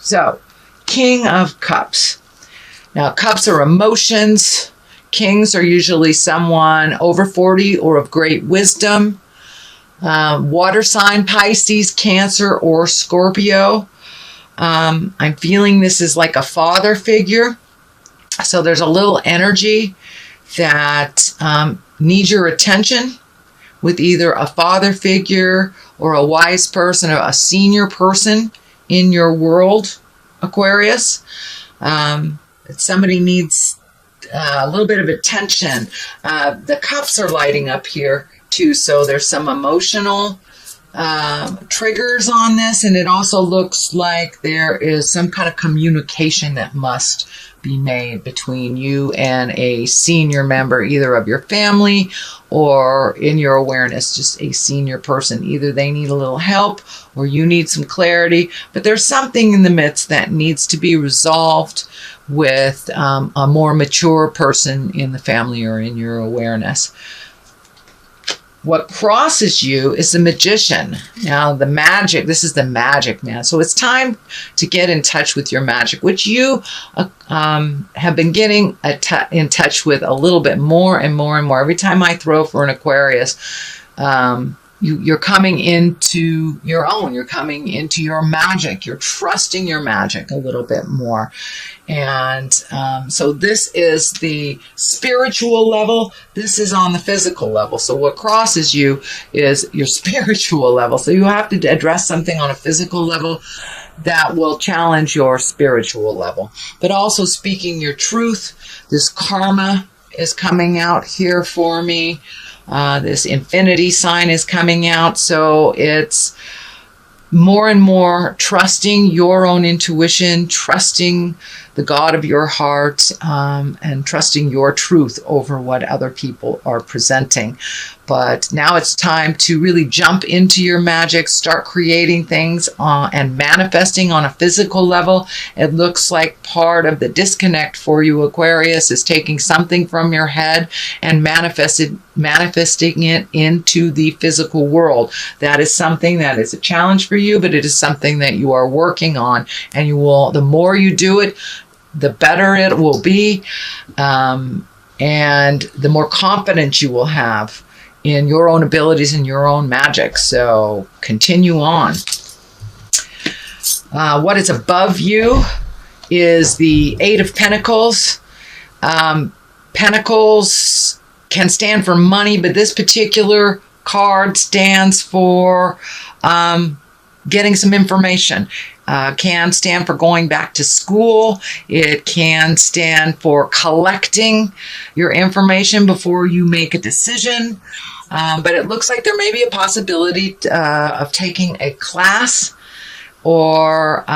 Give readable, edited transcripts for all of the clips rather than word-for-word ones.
So, King of Cups. Now, cups are emotions. Kings are usually someone over 40 or of great wisdom. Water sign, Pisces, Cancer, or Scorpio. I'm feeling this is like a father figure. So there's a little energy that needs your attention with either a father figure or a wise person or a senior person in your world, Aquarius. Somebody needs a little bit of attention. The cups are lighting up here too, so there's some emotional triggers on this, and it also looks like there is some kind of communication that must be made between you and a senior member, either of your family or in your awareness, just a senior person. Either they need a little help or you need some clarity, but there's something in the midst that needs to be resolved with a more mature person in the family or in your awareness. What crosses you is the Magician. Now, the magic, this is the magic man. So it's time to get in touch with your magic, which you have been getting in touch with a little bit more and more and more. Every time I throw for an Aquarius, you're coming into your own. You're coming into your magic. You're trusting your magic a little bit more. And so this is the spiritual level. This is on the physical level. So what crosses you is your spiritual level. So you have to address something on a physical level that will challenge your spiritual level. But also speaking your truth. This karma is coming out here for me. This infinity sign is coming out. So it's more and more trusting your own intuition, trusting the God of your heart, and trusting your truth over what other people are presenting. But now it's time to really jump into your magic, start creating things and manifesting on a physical level. It looks like part of the disconnect for you, Aquarius, is taking something from your head and manifesting it into the physical world. That is something that is a challenge for you, but it is something that you are working on, and you will, the more you do it, the better it will be, and the more confidence you will have in your own abilities and your own magic. So continue on. What is above you is the Eight of Pentacles. Pentacles can stand for money, but this particular card stands for getting some information. Can stand for going back to school. It can stand for collecting your information before you make a decision. But it looks like there may be a possibility of taking a class or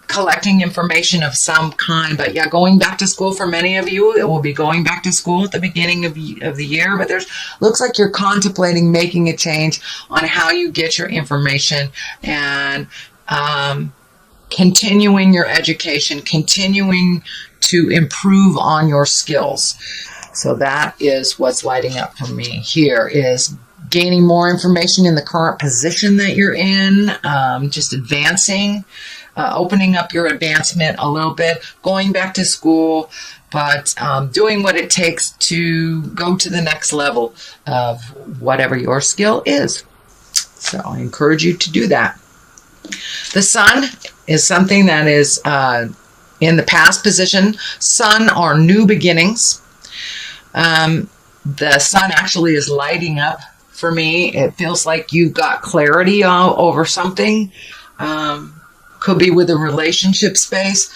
collecting information of some kind. But yeah, going back to school for many of you, it will be going back to school at the beginning of the year. But there's looks like you're contemplating making a change on how you get your information and continuing your education, continuing to improve on your skills. So that is what's lighting up for me here, is gaining more information in the current position that you're in, just advancing, opening up your advancement a little bit, going back to school, but doing what it takes to go to the next level of whatever your skill is. So I encourage you to do that. The Sun is something that is in the past position. Sun are new beginnings. The Sun actually is lighting up for me. It feels like you got clarity over something. Could be with a relationship space,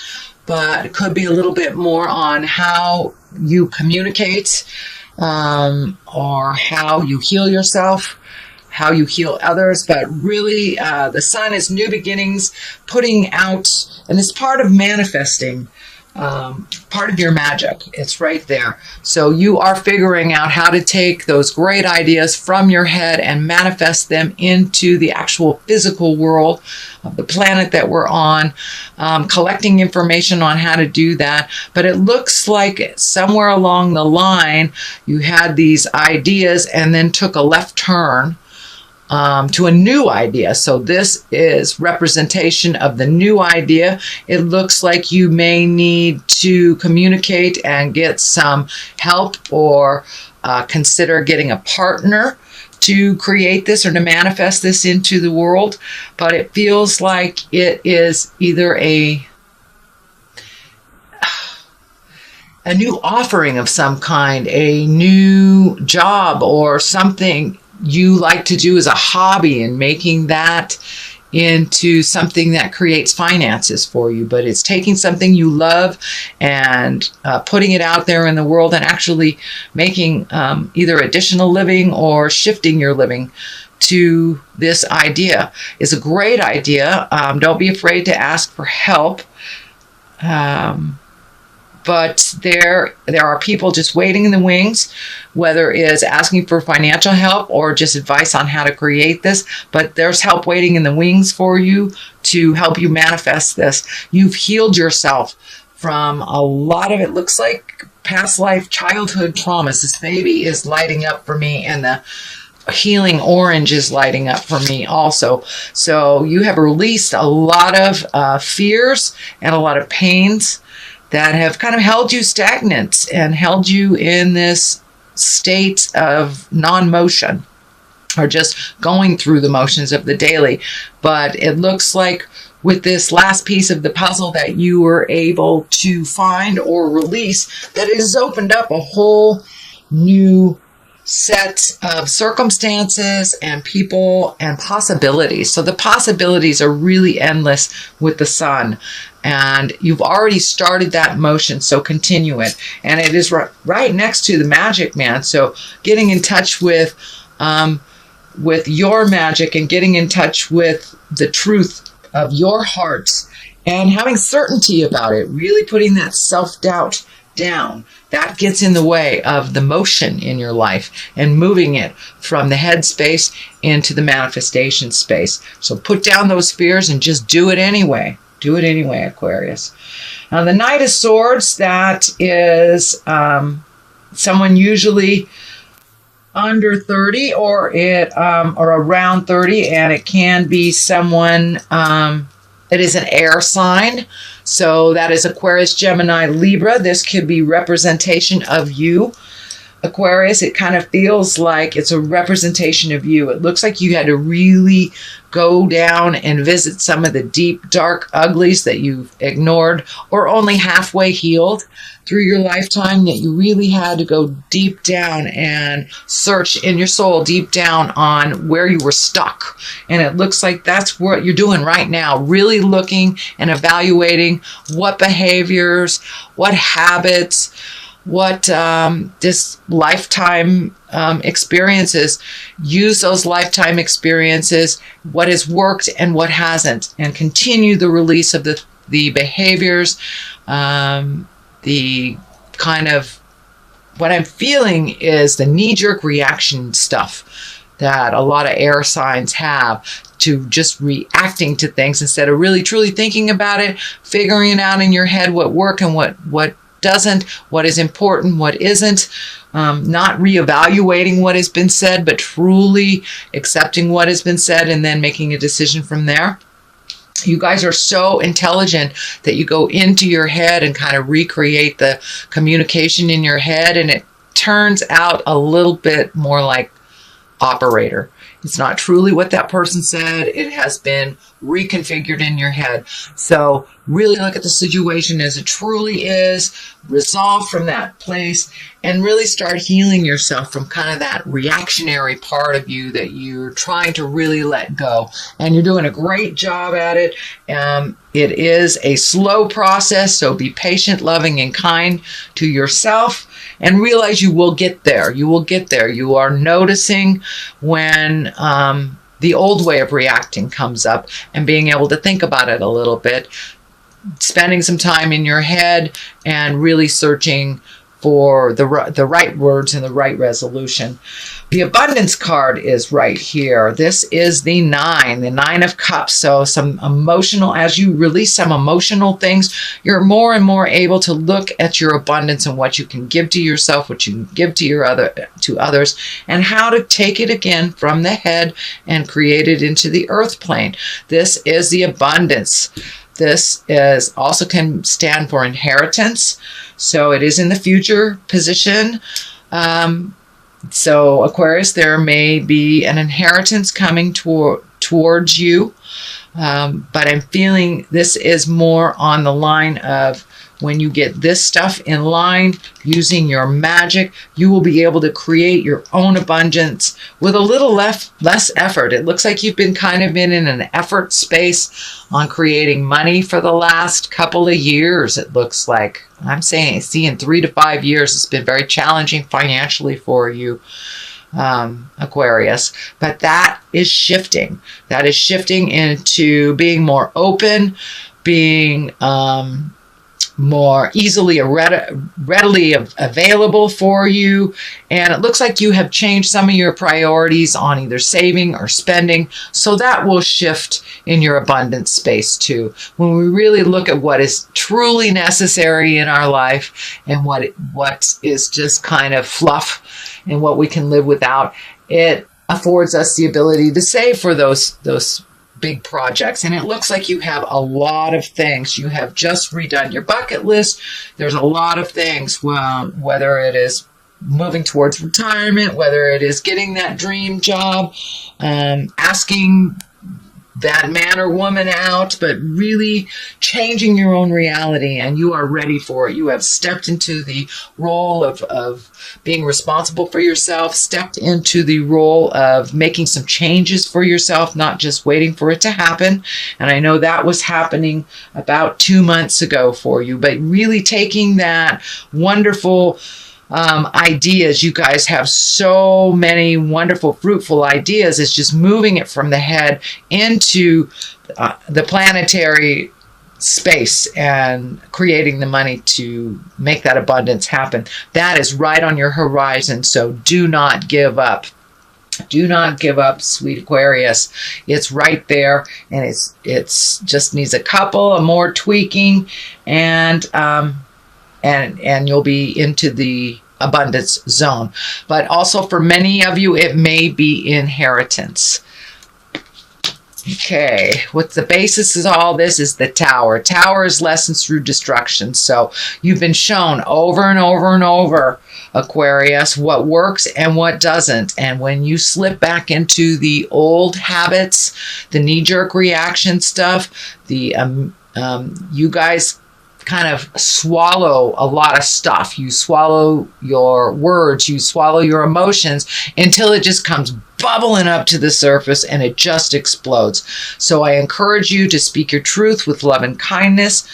but it could be a little bit more on how you communicate, or how you heal yourself, how you heal others. But really, the Sun is new beginnings, putting out, and it's part of manifesting, part of your magic. It's right there. So you are figuring out how to take those great ideas from your head and manifest them into the actual physical world of the planet that we're on, collecting information on how to do that. But it looks like somewhere along the line you had these ideas and then took a left turn to a new idea. So this is representation of the new idea. It looks like you may need to communicate and get some help, or consider getting a partner to create this or to manifest this into the world. But it feels like it is either a new offering of some kind, a new job, or something you like to do as a hobby, and making that into something that creates finances for you. But it's taking something you love and putting it out there in the world, and actually making either additional living or shifting your living to this idea. Is a great idea. Don't be afraid to ask for help. But there are people just waiting in the wings, whether it's asking for financial help or just advice on how to create this. But there's help waiting in the wings for you to help you manifest this. You've healed yourself from a lot of, it looks like, past life childhood traumas. This baby is lighting up for me, and the healing orange is lighting up for me also. So you have released a lot of fears and a lot of pains that have kind of held you stagnant and held you in this state of non-motion, or just going through the motions of the daily. But it looks like with this last piece of the puzzle that you were able to find or release, that it has opened up a whole new set of circumstances and people and possibilities. So the possibilities are really endless with the sun, and you've already started that motion, so continue it. And it is right next to the magic man. So getting in touch with your magic, and getting in touch with the truth of your heart, and having certainty about it, really putting that self-doubt down. That gets in the way of the motion in your life, and moving it from the head space into the manifestation space. So put down those fears and just do it anyway. Do it anyway, Aquarius. Now, the Knight of Swords, that is someone usually under 30 or around 30, and it can be someone that is an air sign. So that is Aquarius, Gemini, Libra. This could be representation of you, Aquarius. It kind of feels like it's a representation of you. It looks like you had to really go down and visit some of the deep, dark uglies that you've ignored or only halfway healed through your lifetime, that you really had to go deep down and search in your soul deep down on where you were stuck. And it looks like that's what you're doing right now, really looking and evaluating what behaviors, what habits, what this lifetime experiences. Use those lifetime experiences, what has worked and what hasn't, and continue the release of the behaviors, the kind of, what I'm feeling is the knee-jerk reaction stuff that a lot of air signs have, to just reacting to things instead of really truly thinking about it, figuring it out in your head what worked and what doesn't, what is important, what isn't, not reevaluating what has been said, but truly accepting what has been said and then making a decision from there. You guys are so intelligent that you go into your head and kind of recreate the communication in your head, and it turns out a little bit more like operator. It's not truly what that person said. It has been reconfigured in your head. So really look at the situation as it truly is, resolve from that place, and really start healing yourself from kind of that reactionary part of you that you're trying to really let go. And you're doing a great job at it. It is a slow process, so be patient, loving, and kind to yourself. And realize you will get there. You will get there. You are noticing when the old way of reacting comes up, and being able to think about it a little bit, spending some time in your head and really searching for the right words and the right resolution. The abundance card is right here. This is the 9 of cups. So some emotional, as you release some emotional things, you're more and more able to look at your abundance and what you can give to yourself, what you can give to others, and how to take it again from the head and create it into the earth plane. This is the abundance. This is also can stand for inheritance. So it is in the future position. So Aquarius, there may be an inheritance coming towards you. But I'm feeling this is more on the line of when you get this stuff in line, using your magic, you will be able to create your own abundance with a little less effort. It looks like you've been kind of in an effort space on creating money for the last couple of years. It looks like, I'm seeing 3 to 5 years. It's been very challenging financially for you, Aquarius, but that is shifting. That is shifting into being more open, being more easily readily available for you. And it looks like you have changed some of your priorities on either saving or spending. So that will shift in your abundance space too. When we really look at what is truly necessary in our life and what is just kind of fluff and what we can live without, it affords us the ability to save for those big projects. And it looks like you have a lot of things. You have just redone your bucket list. There's a lot of things, whether it is moving towards retirement, whether it is getting that dream job, asking that man or woman out, but really changing your own reality, and you are ready for it. You have stepped into the role of being responsible for yourself, stepped into the role of making some changes for yourself, not just waiting for it to happen. And I know that was happening about 2 months ago for you, but really taking that wonderful ideas. You guys have so many wonderful, fruitful ideas. It's just moving it from the head into the planetary space and creating the money to make that abundance happen. That is right on your horizon. So do not give up. Do not give up, sweet Aquarius. It's right there, and it's just needs a couple of more tweaking, and you'll be into the abundance zone. But also for many of you, it may be inheritance. Okay, what the basis of all this is the Tower. Tower is lessons through destruction. So you've been shown over and over and over, Aquarius, what works and what doesn't. And when you slip back into the old habits, the knee-jerk reaction stuff, you guys kind of swallow a lot of stuff. You swallow your words, you swallow your emotions until it just comes bubbling up to the surface and it just explodes. So I encourage you to speak your truth with love and kindness.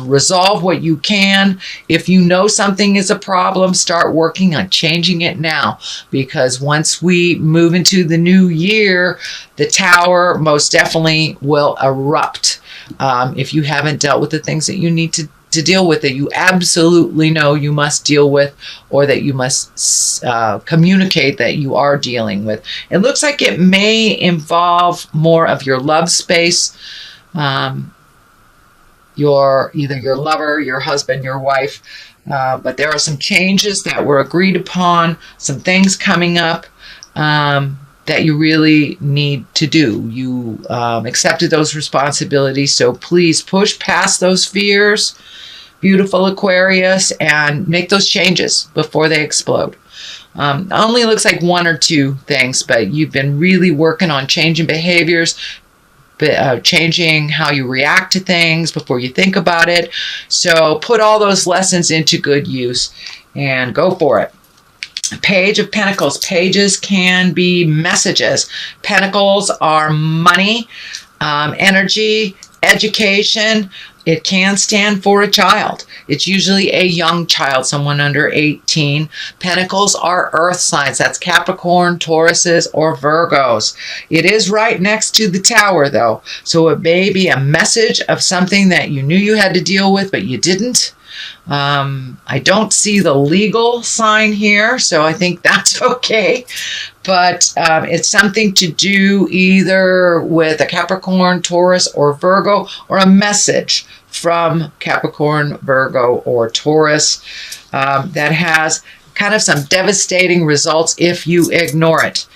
Resolve what you can. If you know something is a problem, start working on changing it now, because once we move into the new year, the Tower most definitely will erupt. If you haven't dealt with the things that you need to deal with, that you absolutely know you must deal with, or that you must communicate that you are dealing with. It looks like it may involve more of your love space, either your lover, your husband, your wife, but there are some changes that were agreed upon, some things coming up that you really need to do. You accepted those responsibilities, so please push past those fears, beautiful Aquarius, and make those changes before they explode. Only looks like 1 or 2 things, but you've been really working on changing behaviors, changing how you react to things before you think about it. So put all those lessons into good use and go for it. Page of Pentacles. Pages can be messages. Pentacles are money, energy, education. It can stand for a child. It's usually a young child, someone under 18. Pentacles are earth signs. That's Capricorn, Tauruses, or Virgos. It is right next to the Tower, though. So it may be a message of something that you knew you had to deal with, but you didn't. I don't see the legal sign here, so I think that's okay. But it's something to do either with a Capricorn, Taurus, or Virgo, or a message from Capricorn, Virgo, or Taurus that has kind of some devastating results if you ignore it.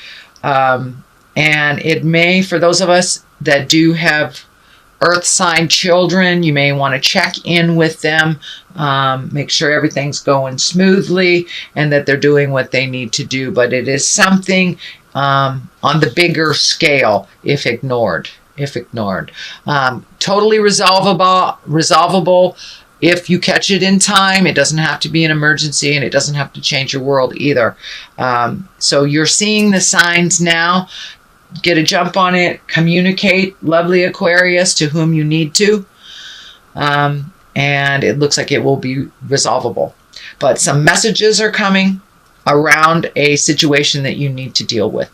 And it may, for those of us that do have earth sign children, you may want to check in with them, make sure everything's going smoothly and that they're doing what they need to do. But it is something on the bigger scale if ignored. Totally resolvable if you catch it in time. It doesn't have to be an emergency, and it doesn't have to change your world either. So you're seeing the signs now. Get a jump on it. Communicate, lovely Aquarius, to whom you need to. And it looks like it will be resolvable. But some messages are coming around a situation that you need to deal with.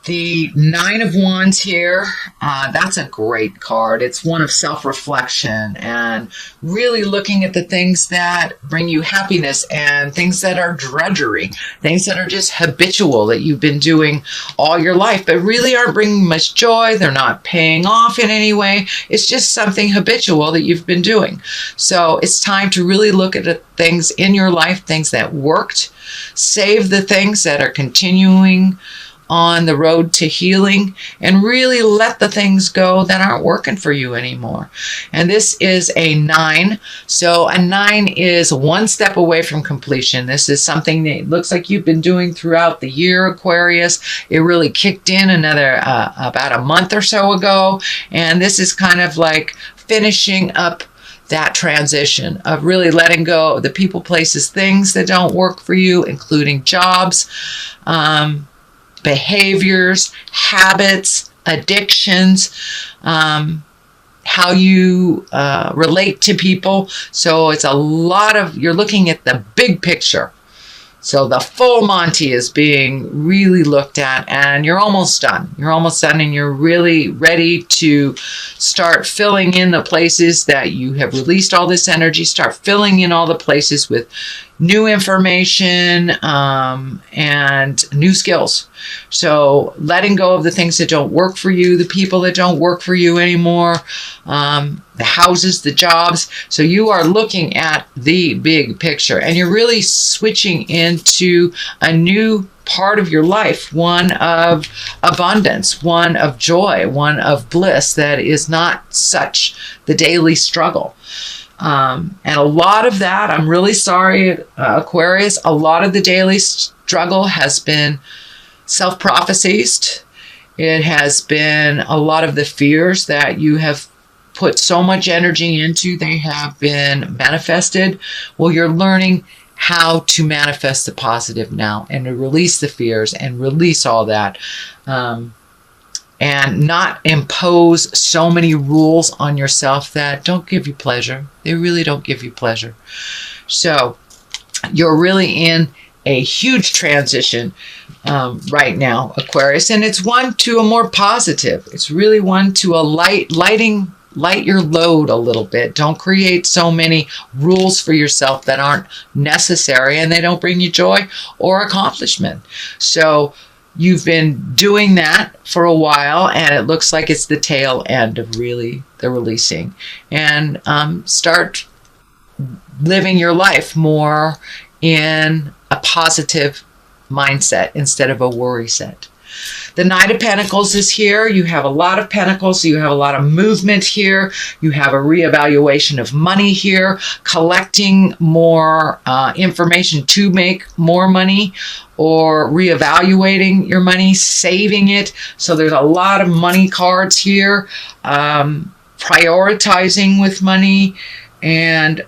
The Nine of Wands here, that's a great card. It's one of self-reflection and really looking at the things that bring you happiness and things that are drudgery, things that are just habitual that you've been doing all your life, but really aren't bringing much joy. They're not paying off in any way. It's just something habitual that you've been doing. So it's time to really look at the things in your life, things that worked, save the things that are continuing on the road to healing, and really let the things go that aren't working for you anymore. And this is a 9. So a 9 is one step away from completion. This is something that looks like you've been doing throughout the year, Aquarius. It really kicked in about a month or so ago. And this is kind of like finishing up that transition of really letting go of the people, places, things that don't work for you, including jobs, behaviors, habits, addictions, how you relate to people. So it's a lot of, you're looking at the big picture. So the full Monty is being really looked at, and you're almost done. You're almost done, and you're really ready to start filling in the places that you have released all this energy. Start filling in all the places with new information and new skills. So letting go of the things that don't work for you, the people that don't work for you anymore, the houses, the jobs. So you are looking at the big picture, and you're really switching into a new part of your life, one of abundance, one of joy, one of bliss that is not such the daily struggle. And a lot of that, I'm really sorry, Aquarius, a lot of the daily struggle has been self-prophesied. It has been a lot of the fears that you have put so much energy into, they have been manifested. Well, you're learning how to manifest the positive now and to release the fears and release all that. And not impose so many rules on yourself that don't give you pleasure. They really don't give you pleasure. So you're really in a huge transition right now, Aquarius. And it's one to a more positive. It's really one to a light your load a little bit. Don't create so many rules for yourself that aren't necessary and they don't bring you joy or accomplishment. So you've been doing that for a while, and it looks like it's the tail end of really the releasing. And start living your life more in a positive mindset instead of a worry set. The Knight of Pentacles is here. You have a lot of pentacles. So you have a lot of movement here. You have a reevaluation of money here, collecting more information to make more money, or reevaluating your money, saving it. So there's a lot of money cards here, prioritizing with money, and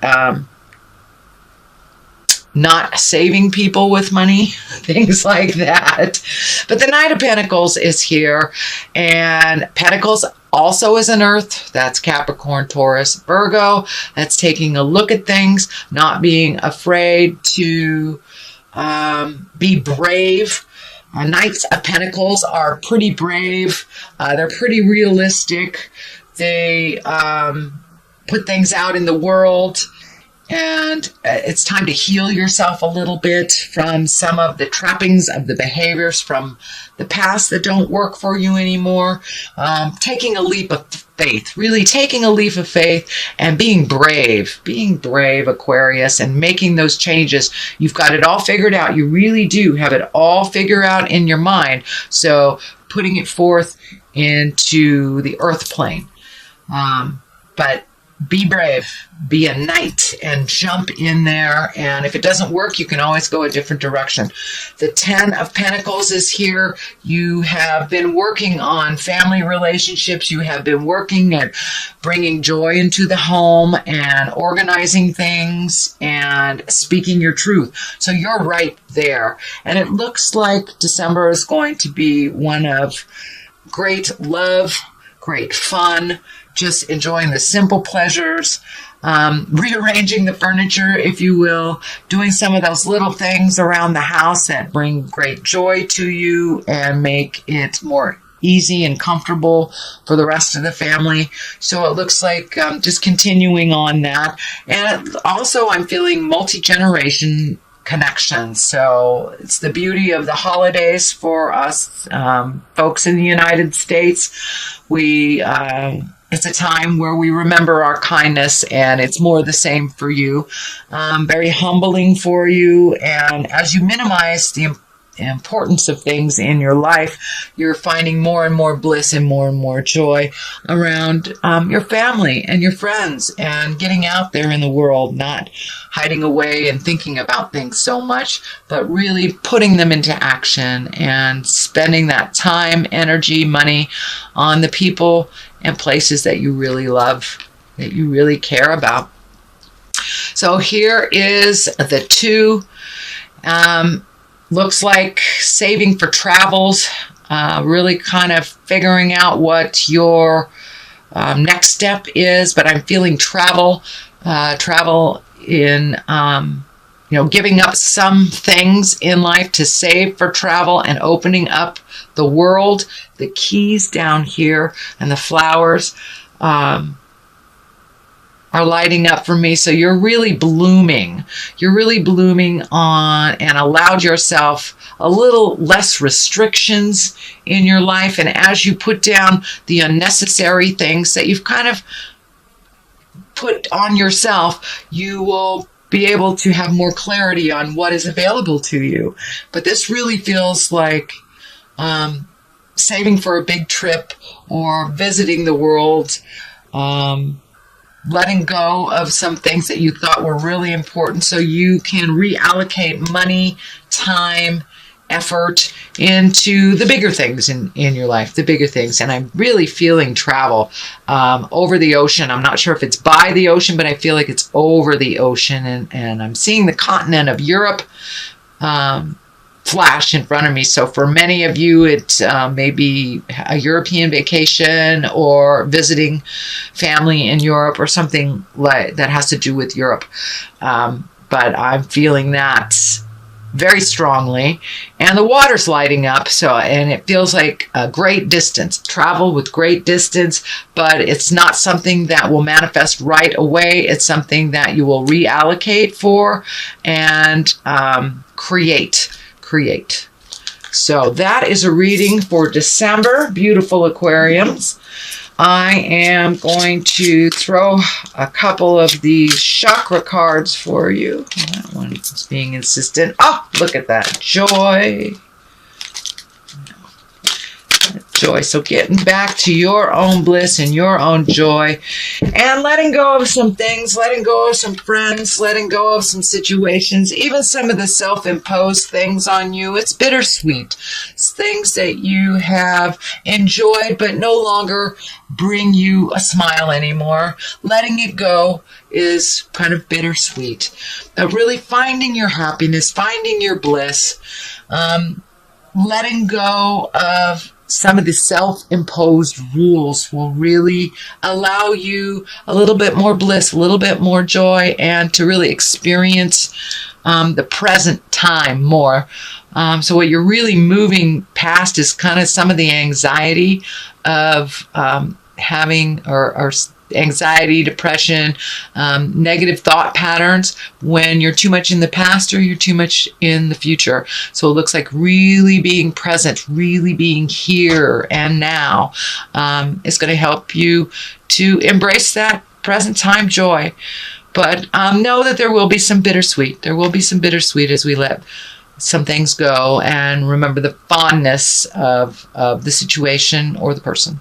not saving people with money, things like that. But the Knight of Pentacles is here, and Pentacles also is an earth. That's Capricorn, Taurus, Virgo. That's taking a look at things, not being afraid to be brave. Knights of Pentacles are pretty brave. They're pretty realistic. They put things out in the world. And it's time to heal yourself a little bit from some of the trappings of the behaviors from the past that don't work for you anymore. Taking a leap of faith, really taking a leap of faith and being brave, Aquarius, and making those changes. You've got it all figured out. You really do have it all figured out in your mind. So putting it forth into the earth plane. But be brave, be a knight, and jump in there. And if it doesn't work, you can always go a different direction. The 10 of Pentacles is here. You have been working on family relationships. You have been working at bringing joy into the home and organizing things and speaking your truth. So you're right there. And it looks like December is going to be one of great love, great fun, just enjoying the simple pleasures, rearranging the furniture, if you will, doing some of those little things around the house that bring great joy to you and make it more easy and comfortable for the rest of the family. So it looks like just continuing on that. And also I'm feeling multi-generation connections. So it's the beauty of the holidays for us folks in the United States. It's a time where we remember our kindness, and it's more the same for you. Very humbling for you. And as you minimize the importance of things in your life, you're finding more and more bliss and more joy around your family and your friends and getting out there in the world, not hiding away and thinking about things so much, but really putting them into action and spending that time, energy, money on the people and places that you really love, that you really care about. So here is the 2. Looks like saving for travels, really kind of figuring out what your next step is. But I'm feeling travel in, giving up some things in life to save for travel and opening up the world. The keys down here and the flowers are lighting up for me. So you're really blooming. You're really blooming on and allowed yourself a little less restrictions in your life. And as you put down the unnecessary things that you've kind of put on yourself, you will be able to have more clarity on what is available to you. But this really feels like saving for a big trip or visiting the world, letting go of some things that you thought were really important so you can reallocate money, time, effort into the bigger things in your life, the bigger things. And I'm really feeling travel over the ocean. I'm not sure if it's by the ocean, but I feel like it's over the ocean. And I'm seeing the continent of Europe flash in front of me. So for many of you, it may be a European vacation or visiting family in Europe or something like that has to do with Europe. But I'm feeling that very strongly, and the water's lighting up. So, and it feels like a great distance, travel with great distance, but it's not something that will manifest right away. It's something that you will reallocate for and create. So that is a reading for December, beautiful Aquarians. I am going to throw a couple of these chakra cards for you. That one is being insistent. Oh, look at that. Joy. Joy. So getting back to your own bliss and your own joy and letting go of some things, letting go of some friends, letting go of some situations, even some of the self-imposed things on you. It's bittersweet. It's things that you have enjoyed but no longer bring you a smile anymore. Letting it go is kind of bittersweet. But really finding your happiness, finding your bliss, letting go of some of the self-imposed rules will really allow you a little bit more bliss, a little bit more joy, and to really experience the present time more. So what you're really moving past is kind of some of the anxiety of having or anxiety, depression, negative thought patterns when you're too much in the past or you're too much in the future. So it looks like really being present, really being here and now is going to help you to embrace that present time joy. But know that there will be some bittersweet. There will be some bittersweet as we let some things go and remember the fondness of the situation or the person.